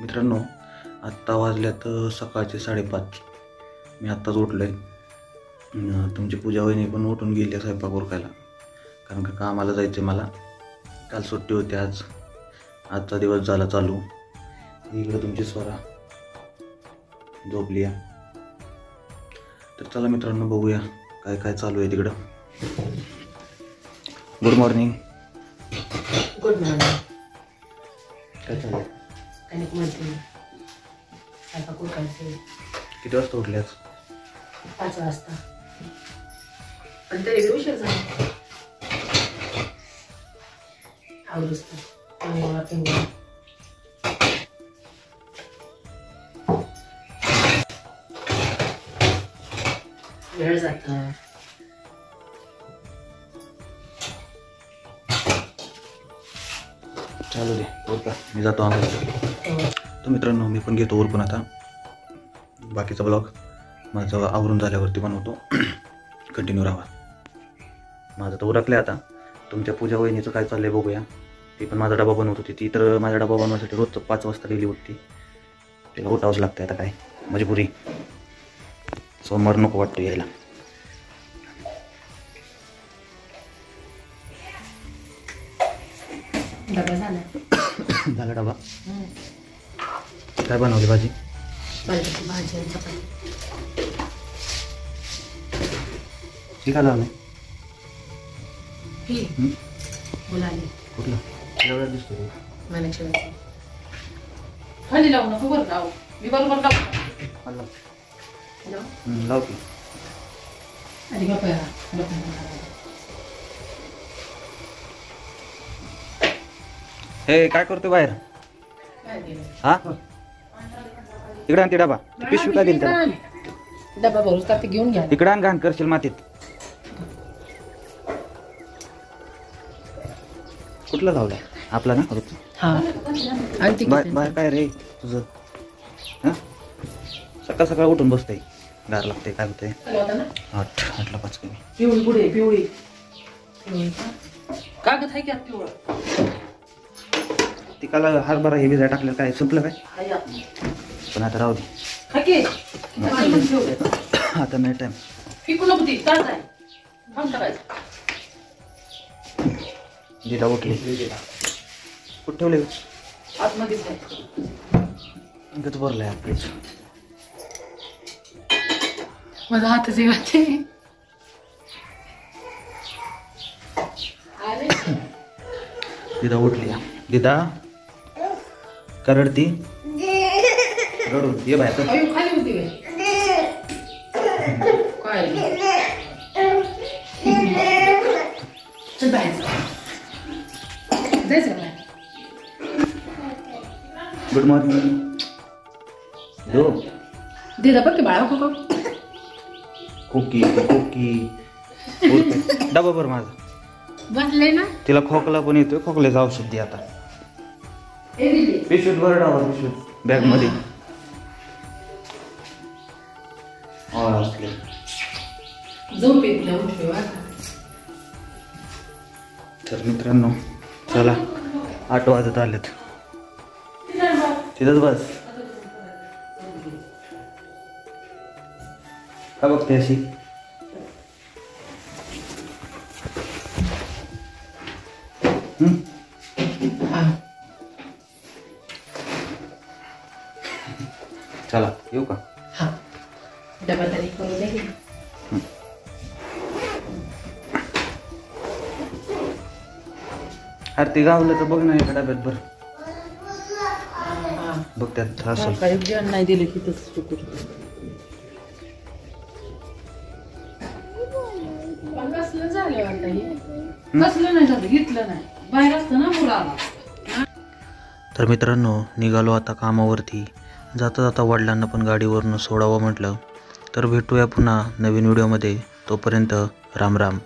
मित्रांनो, आत्ता वाजल्यात सकाळचे 5:30. मी आत्ताच उठलो आहे. तुमची पूजा वहिनी पण उठून गेली स्वयंपाक उरकायला, कारण का कामाला जायचं आहे मला. काल सुट्टी होती, आजचा दिवस झाला चालू. इकडं तुमची स्वरा झोपली आहे. तर चला मित्रांनो, बघूया काय काय चालू आहे तिकडं. Good morning. Good morning. काय चालू आहे? कणिक मळते, स्वयंपाक उरकायचे. किती वाजता उठले आज? 5 वाजता. पण तरी उशीर झाला. आवरूच तर अंघोळा पिंगोळा. वेळ जाता. चालू दे, उरका, मी जातो आंघोळीला. तर मित्रांनो, मी पण घेतो उरकून. आता बाकीचा ब्लॉग माझं आवरून झाल्यावरती बनवतो. कंटिन्यू राहा. माझं तर उरकलं आहे. आता तुमच्या पूजा वहिनीचं काय चाललंय बघूया. ती पण माझा डबा बनवत होती. ती तर माझा डबा बनवण्यासाठी रोजचं 5 वाजता गेली होती. तिला उठावंच लागतं. आता काय मजबुरी, सोमवार नको वाटतो यायला. डबा झाला. झाला डबा. काय बनवली भाजी? बटाट्याची भाजी आणि चपाती. ठीक आहे लावलं. मुलाली कुठलं एवढा दिसतो? मला शिवायचं. खाली लावू नको बरं. लावू मी बरोबर लाव लावू. लाव की. आधी बापा हे काय करतोय बाहेर? हा, इकडे आण ते डबा. पिशवी काय दिली त्याला? डबा भरूच तर ते घेऊन घ्या. इकडे आण, घाण करशील मातीत. कुठला लावलाय? आपला ना? हा. आणि बाहेर काय रे तुझं? हा, सकाळ सकाळ उठून बसतंय, गार लागते. काय होतंय? 8ला 5 कमी. पिवळी पुढे पिवळी कागद आहे की पिवळा. तिकाला हरभरा हे भिजाय टाकलं. काय संपलं काय? पण आता राहू दे. आता नाही टाइम. जिला उठली. कुठं ठेवले? गच भरलाय आपले. माझा हातच येते. दिदा उठली. दिदा करडती. रडून ये बाहेर. खाली होती काय? चल बाहेर जायचं. Good morning. दो दे बघ की बाळा. कोकी डबा भर माझा. बसले ना. तिला खोकला पण येतोय. खोकल्याचं औषध दे आता. पिशवीत भर डावा. पिशवीत बॅग मध्ये. तर मित्रांनो, चला 8 वाजत आलेत. तिथंच बस. का बघते अशी? चला येऊ का? हा, डबा तरी करू दे. अरे ते गावलं तर बघ ना, एका डब्यात भर. बघ त्यात असं काही जेवण नाही दिलं की तसं चुकून. कसलं झालं वाटतं हे? कसलं नाही झालं, घेतलं नाही. बाहेर असतं ना मुलं आला. तर मित्रांनो, निघालो आता कामावरती. जाता जाता वडिलांना पण गाडीवरनं सोडावं म्हटलं. तर भेटूया पुन्हा नवीन व्हिडिओमध्ये. तोपर्यंत राम राम.